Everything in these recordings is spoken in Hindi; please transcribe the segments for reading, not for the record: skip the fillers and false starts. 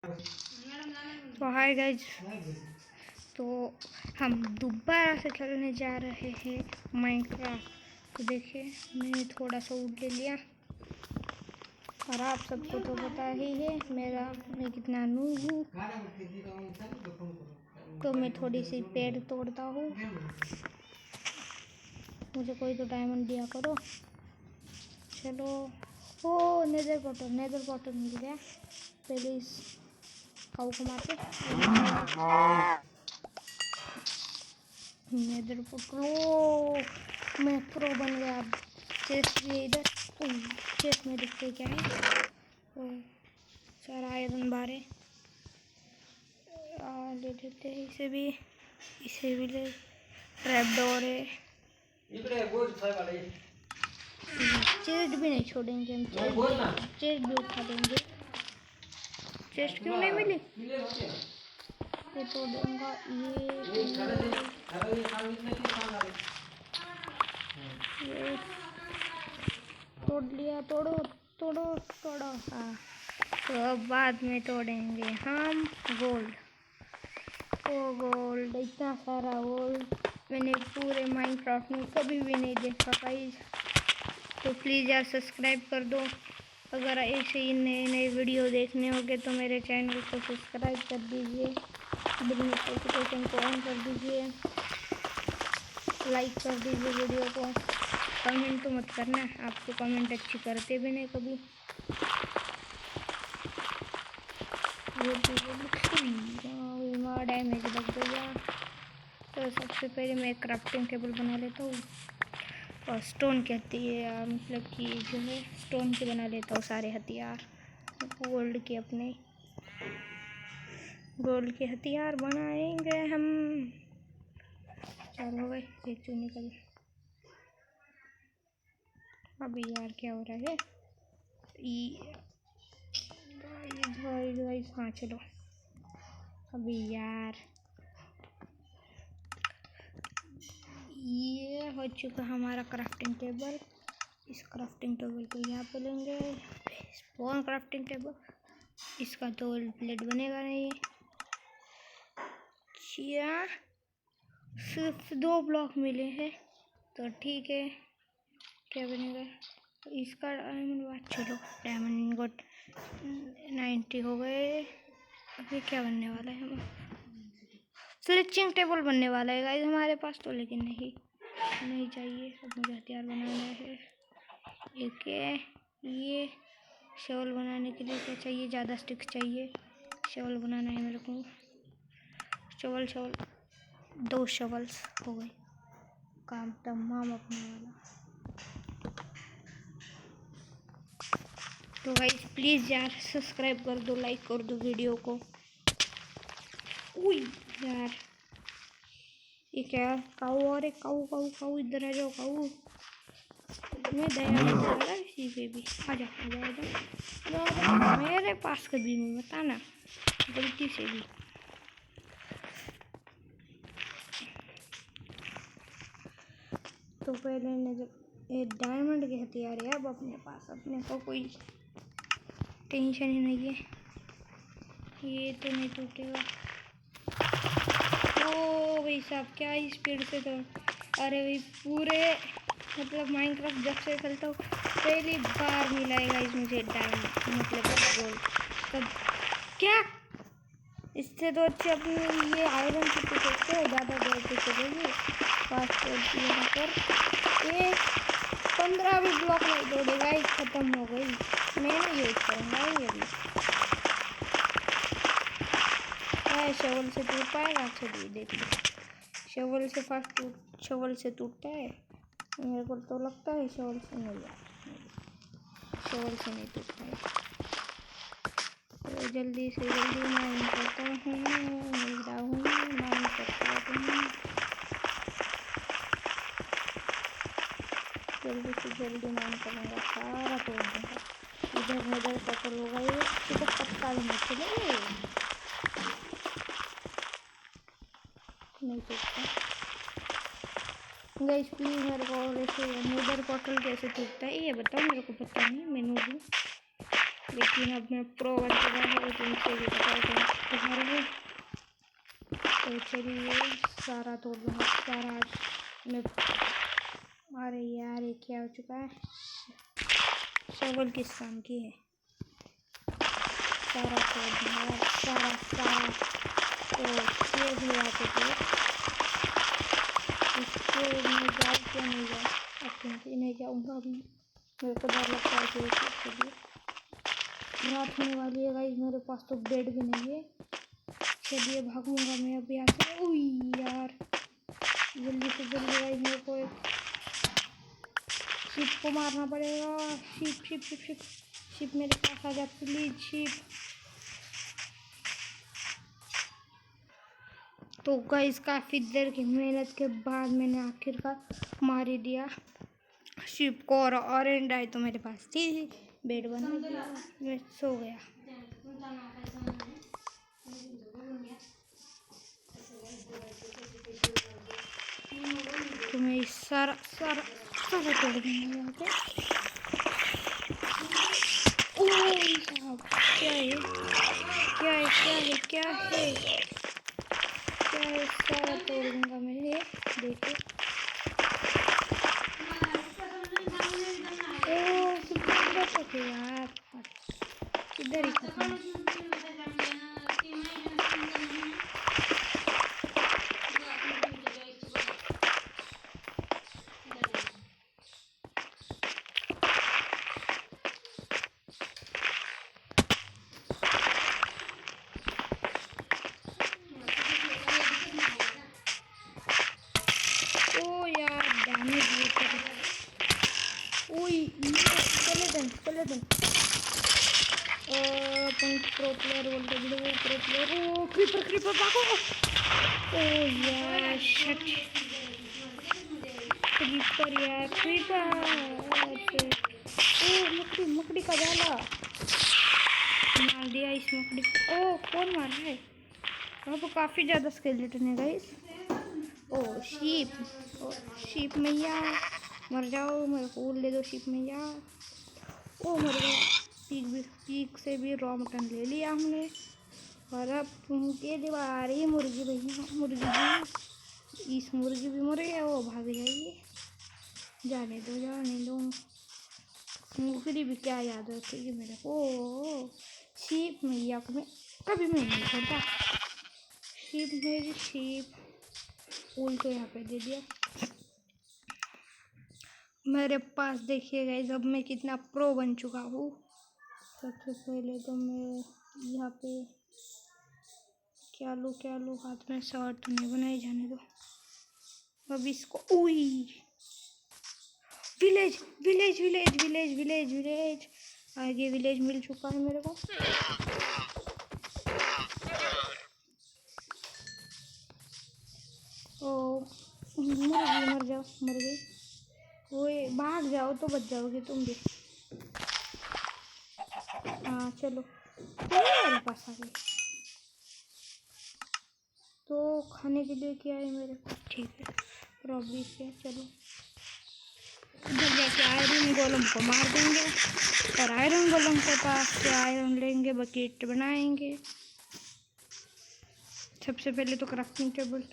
तो हाय गाइज, तो हम दोबारा से खेलने जा रहे हैं माइनक्राफ्ट। तो देखिए, मैंने थोड़ा सा वुड ले लिया और आप सबको तो पता ही है मैं कितना नूब हूँ। तो मैं थोड़ी सी पेड़ तोड़ता हूँ, मुझे कोई तो डायमंड दिया करो। चलो, ओ नेदर पोर्टल मिल गया। पहले इस काऊ को मारते। नेदर पोर्टल मैं प्रो बन गया। चेस्ट भी इधर, चेस्ट में दिखते क्या है। सारा आयरन बारे ले लेते हैं। इसे भी ले। ट्रैप डोर है। चेस्ट भी नहीं छोड़ेंगे हम, चेस्ट भी उठा देंगे। चेस्ट क्यों नहीं मिली? ये तोड़ दूंगा। ये तोड़ लिया। तोड़ो तोड़ो तोड़ो। हाँ, तो अब बाद में तोड़ेंगे हम गोल्ड। ओ गोल्ड, इतना सारा गोल्ड मैंने पूरे माइनक्राफ्ट में कभी भी नहीं देखा गाइस। तो प्लीज़ यार सब्सक्राइब कर दो। अगर ऐसे ही नए नए वीडियो देखने होंगे तो मेरे चैनल को सब्सक्राइब कर दीजिए, बिल नोटिफिकेशन को ऑन कर दीजिए, लाइक कर दीजिए वीडियो को। कमेंट तो मत करना, आपको कमेंट अच्छी करते भी नहीं कभी। डैमेज लग गया। तो सबसे पहले मैं एक क्राफ्टिंग टेबल बना लेता हूँ और स्टोन कहती है, मतलब कि जो है स्टोन के बना लेता हूँ सारे हथियार। गोल्ड के हथियार बनाएंगे हम। चलो भाई, एक चू निकल। अभी यार क्या हो रहा है? हाँ चलो। अभी यार ये हो चुका हमारा क्राफ्टिंग टेबल। इस क्राफ्टिंग टेबल को यहाँ पे लेंगे। स्पॉन क्राफ्टिंग टेबल, इसका तो प्लेट बनेगा नहीं। क्या सिर्फ 2 ब्लॉक मिले हैं तो ठीक है, क्या बनेगा इसका डायमंड। चलो, डायमंड गोट 90 हो गए। अभी क्या बनने वाला है? हम स्लिचिंग टेबल बनने वाला है गाइस हमारे पास तो, लेकिन नहीं चाहिए। अब मुझे हथियार बनाना है। एक ये शॉल बनाने के लिए क्या चाहिए? ज़्यादा स्टिक चाहिए। शॉल बनाना है मेरे को। शॉल 2 शॉवल्स हो गए, काम तमाम अपने वाला। तो गाइस प्लीज़ यार सब्सक्राइब कर दो, लाइक कर दो वीडियो को। उई यार, ये क्या? काऊ और एक काऊ इधर आ जाओ। काऊ मैं दया नहीं कर रहा किसी पे भी। आजा मेरे पास कभी नहीं बताना गलती से भी। तो पहले ये डायमंड के हथियार है अब अपने पास, अपने को कोई टेंशन ही नहीं है। ये तो नहीं टूटेगा। ओ भाई साहब, क्या स्पीड से तो। अरे भाई, पूरे मतलब माइनक्राफ्ट जब से खेलता हूँ पहली बार मिला है गाइस मुझे डायमंड, मतलब गोल्ड। तब क्या इससे तो अच्छे अपने ये आयरन से तो सकते हैं, ज़्यादा देर से चलेगी। फास्ट यहाँ पर ये 15 भी ब्लॉक नहीं तोड़ेगा, ख़त्म हो गई। मैं नहीं यूज करूँगा ये भी। शवल से टूट पाएगा? चलिए देखिए, शवल से शवल से टूटता है। मेरे को तो लगता है शवल से नहीं टूटता है। तो जल्दी से जल्दी माइन करता हूँ, माइन करता हूँ। जल्दी से जल्दी माइन करूँगा, सारा तोड़ दूँगा। इधर पकड़ होगा, ये तो पक्का भी नहीं चलेगा, नहीं टूटता। गाइस प्लीज़ मेरे को ऐसे नेदर पोर्टल कैसे टूटता है ये बताओ, मेरे को पता नहीं, मैं नूब हूँ। लेकिन अब मैं प्रो बन चुका हूँ, तुमसे भी बता रहा हूँ। तो चलिए सारा तोड़ दूँगा सारा आज मैं। अरे यार ये क्या हो चुका है, शवल किस काम की है, सारा तोड़ दूँगा सारा सारा। तो ये भी आते थे इसको मैं जाऊँ क्या नहीं जाऊँ, अब क्योंकि नहीं जाऊँगा अभी, मेरे को डर लगता है कि चलिए रात होने वाली है गाइस, मेरे पास तो बेड भी नहीं है। चलिए भागूंगा मैं अब यहाँ से। ओह यार जल्दी से जल्दी गाइस मेरे को एक शिप को मारना पड़ेगा। Ship ship ship ship ship मेरे पास आ जा प्लीज शिप। तो गाइस काफ़ी देर की मेहनत के बाद मैंने आखिरकार मार ही दिया शिप को, और ऑरेंज डाई तो मेरे पास थी, बेड बना दिया, मैं सो गया। तो मैं सारा सारा सारा तोड़ दूँगा यहाँ पे। ओह साहब क्या है क्या है क्या है क्या है क्या है, सारा तोड़ दूँगा मैं ये देखो। ओह तो यार इधर ही खत्म। ओ यार डैमेज ये कर, ओए स्केलेटन अपन प्रो प्लेयर बोलते हैं प्रो प्लेयर। ओ क्रीपर भागो। ओ यार शिट क्रीपर यार क्रीपर। ओ मकड़ी का जाला मार दिया इस मकड़ी को। ओ कौन मार रहा है, वहाँ पर काफ़ी ज़्यादा स्केलेटन है गाइस। ओ शीप मैया मर जाओ, मेरे को ले दो शीप मैया। ओ मर गया। पीक से भी रॉ मटन ले लिया हमने, और अब के दीवारी मुर्गी भैया मुर्गी जी, इस मुर्गी भी मर गया, वो भाग जाइए, जाने दो। मुर्गी भी क्या याद रखेगी मेरे को। शीप मैया को मैं कभी मैं नहीं छोड़ता। शीप मेरी शीप उल को यहाँ पे दे दिया मेरे पास। देखिए गाइस अब मैं कितना प्रो बन चुका हूँ। सबसे पहले तो मैं यहाँ पे क्या लूँ हाथ में शॉर्ट तो नहीं बनाई, जाने दो। अब इसको उई विलेज आगे विलेज मिल चुका है मेरे को। ओ मुर्गी मर जाओ, मर गई। ओए भाग जाओ तो बच जाओगे तुम भी। हाँ चलो मेरे पास आ गई। तो खाने के लिए क्या है मेरे पास, ठीक है रॉबरी से। चलो इधर जाके आयरन गोलम को मार देंगे, और आयरन गोलम के पास से आयरन लेंगे, बकेट बनाएंगे। सबसे पहले तो क्राफ्टिंग टेबल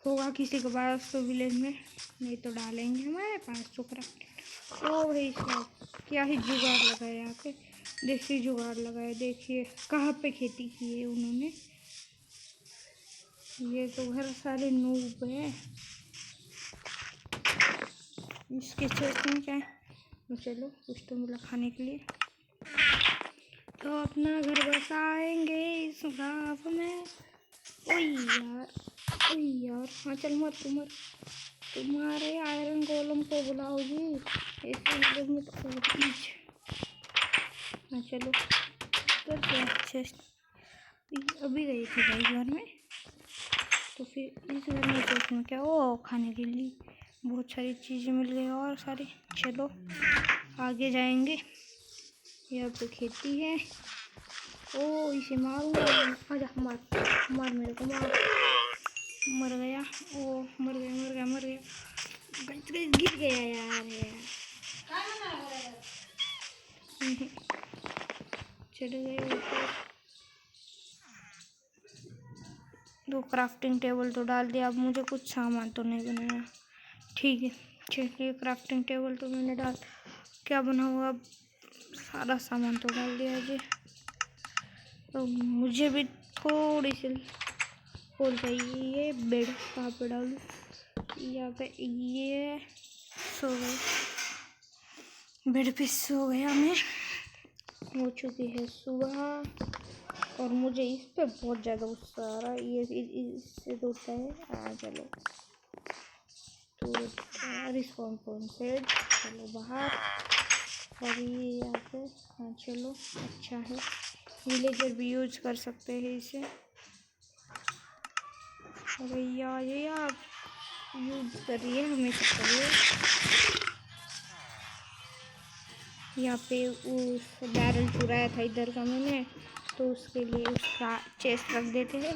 होगा किसी के पास तो विलेज में, नहीं तो डालेंगे हमारे पास तो क्राफ्टिंग। ओ भाई साहब क्या ही जुगाड़ लगाया यहाँ पे, देसी जुगाड़ लगाया। देखिए कहाँ पे खेती की है उन्होंने, ये तो घर सारे नूब हैं। इसके चेस्ट में क्या है, तो चलो कुछ तो मिला खाने के लिए, तो अपना घर बसाएंगे इस गाँव में। ओए यार हाँ चल मर तुम्हारे आयरन गोलम को बुलाओ जी, ऐसे में तो हाँ चलो करते हैं चेस्ट। अभी गई थी भाई घर में, तो फिर इस घर में चेस्ट में क्या, ओ खाने के लिए बहुत सारी चीज़ें मिल गई और सारी। चलो आगे जाएंगे, यहाँ पे खेती है। ओ इसे मारूंगा, आजा मार मेरे को मार। मर गया, ओ मर गया गिर गया यार। चले गए ऊपर। तो क्राफ्टिंग टेबल तो डाल दिया, अब मुझे कुछ सामान तो नहीं बनाना। ठीक है, चलिए क्राफ्टिंग टेबल तो मैंने डाल, क्या बनाऊँ अब? सारा सामान तो डाल दिया जी। तो मुझे भी थोड़ी सी बोल चाहिए। बेड कहाँ पे डालूँ? यहाँ पे। ये सो गए, बेड पे सो गया मैं। हो चुकी है सुबह और मुझे इस पे बहुत ज़्यादा गुस्सा आ रहा है। ये इससे टूटता है। चलो तो रिस्पॉन्ड से चलो बाहर। और ये यहाँ पे, हाँ चलो अच्छा है। विलेजर भी यूज कर सकते हैं इसे। अरे यार ये आप यूज करिए, हमेशा करिए। यहाँ पे उस बैरल चुराया था इधर का मैंने, तो उसके लिए उसका चेस्ट रख देते हैं।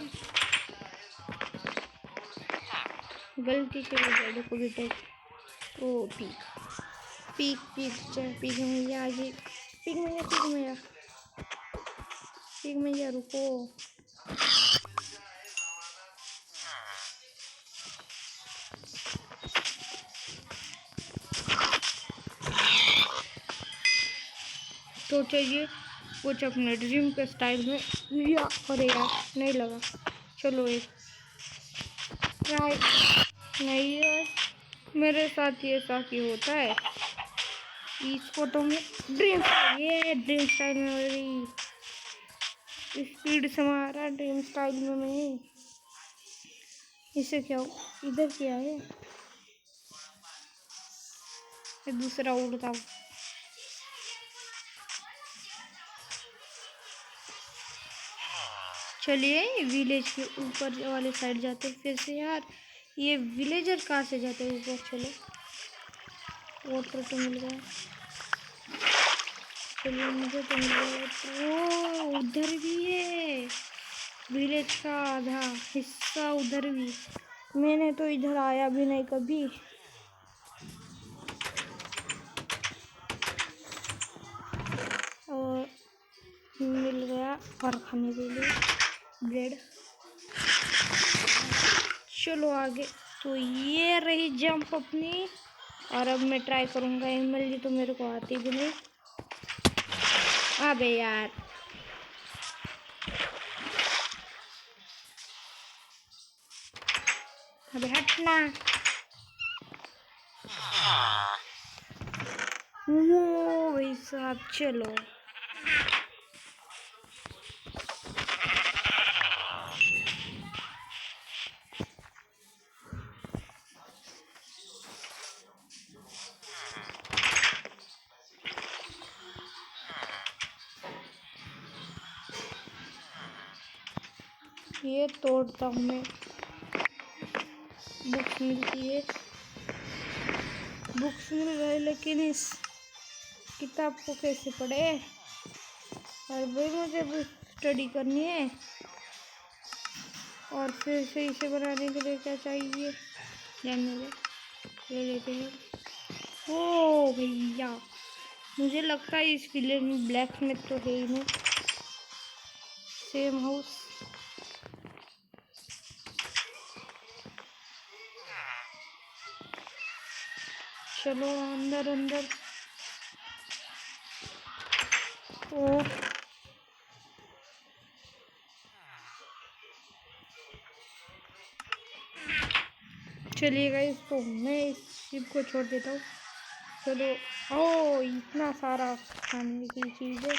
गलती से वो को भी टेक। ओ पीक पीक पीक पीक मैया, ये पीक मैया, पीक मैया, पीक मैया रुको। तो चाहिए कुछ अपने ड्रीम के स्टाइल में। या अरे यार नहीं लगा। चलो एक ट्राई। नहीं यार, मेरे साथ ये साथ ही होता है इस फोटो में। ड्रीम, ये ड्रीम स्टाइल में मेरी स्पीड से मारा। ड्रीम स्टाइल में मैं इसे क्या इधर क्या है? दूसरा उड़ता। चलिए विलेज के ऊपर वाले साइड जाते हैं फिर से। यार ये विलेजर कहाँ से जाते हैं ऊपर? चलो वाटर तो मिल गया। चलिए मुझे तो मिल गया। ओ उधर भी है विलेज का आधा हिस्सा, उधर भी। मैंने तो इधर आया भी नहीं कभी। और मिल गया और खाने के लिए ब्रेड। चलो आगे। तो ये रही जंप अपनी। और अब मैं ट्राई करूँगा एमएलजी, तो मेरे को आती भी नहीं। अबे यार अबे हटना। वो भाई साहब चलो। ये तोड़ता हूँ मैं। बुक्स मिलती है, बुक्स मिल रहा है, लेकिन इस किताब को कैसे पढ़े? और भाई मुझे भी स्टडी करनी है। और फिर से इसे बनाने के लिए क्या चाहिए? जानने ले लेते हैं। ओ भैया मुझे लगता है इस विलेज में ब्लैक स्मिथ तो है ही नहीं। Same house. चलो अंदर अंदर। ओ चलिए गाइस, तो मैं इस शिप को छोड़ देता हूँ। चलो। ओ इतना सारा खाने की चीज़ है।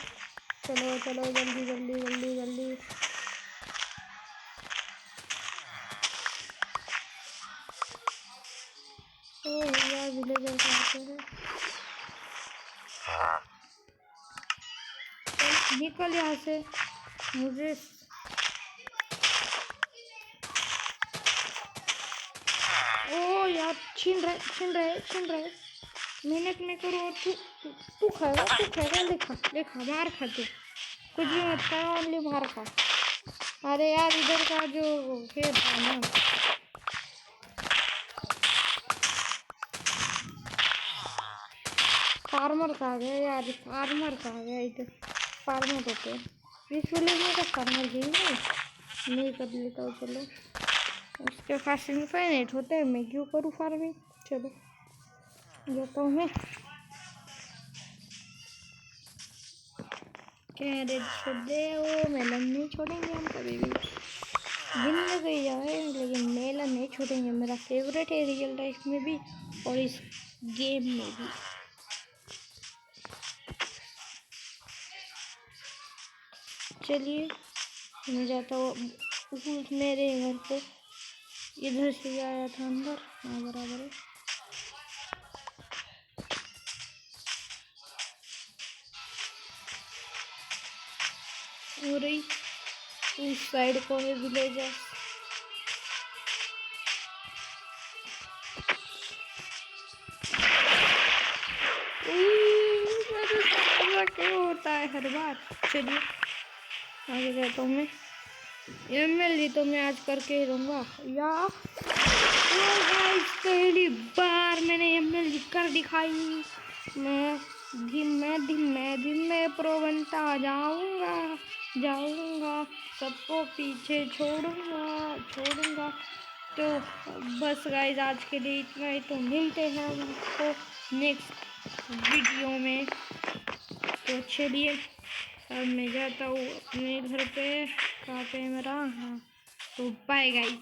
चलो चलो जल्दी जल्दी जल्दी जल्दी। ओ यार विलेजर कहाँ पे है? निकल यहाँ से। मुझे ओ यार छीन रहे। मेहनत नहीं करो। तू खाएगा। देखा मार खा तू। कुछ भी मत खा, ओनली मार खा। अरे यार इधर का जो है ना, फार्मर कहा गया यार, फार्मर कहा गया इधर। फार्मर होते हैं। इस विलेज में तो फार्मर ही नहीं कर लेता हूँ। चलो उसके पास इनफाइनाइट होते हैं, मैं क्यों करूँ फार्मिंग। चलो जाता हूँ मैं। कैरेट छोड़े वो मेलन नहीं छोड़ेंगे हम कभी भी। जिंदगी जाए लेकिन मेलन नहीं छोड़ेंगे। मेरा फेवरेट है रियल लाइफ में भी और इस गेम में भी। चलिए मैं जाता हूँ मेरे घर पे। इधर से आया था अंदर। हाँ बराबर है। और उस साइड को है विलेजर्स। क्यों होता है हर बार। चलिए आगे जाता हूँ मैं। एमएलजी तो मैं आज करके ही रहूँगा या पहली बार मैंने एमएलजी कर दिखाई। मैं धीमे प्रो बनता जाऊंगा सबको पीछे छोड़ूंगा। तो बस गाइस आज के लिए इतना ही। तो मिलते हैं आपको नेक्स्ट वीडियो में। तो चलिए अब मैं जाता हूँ अपने घर पे। कहाँ पे है मेरा। हाँ तो बाय गाइस।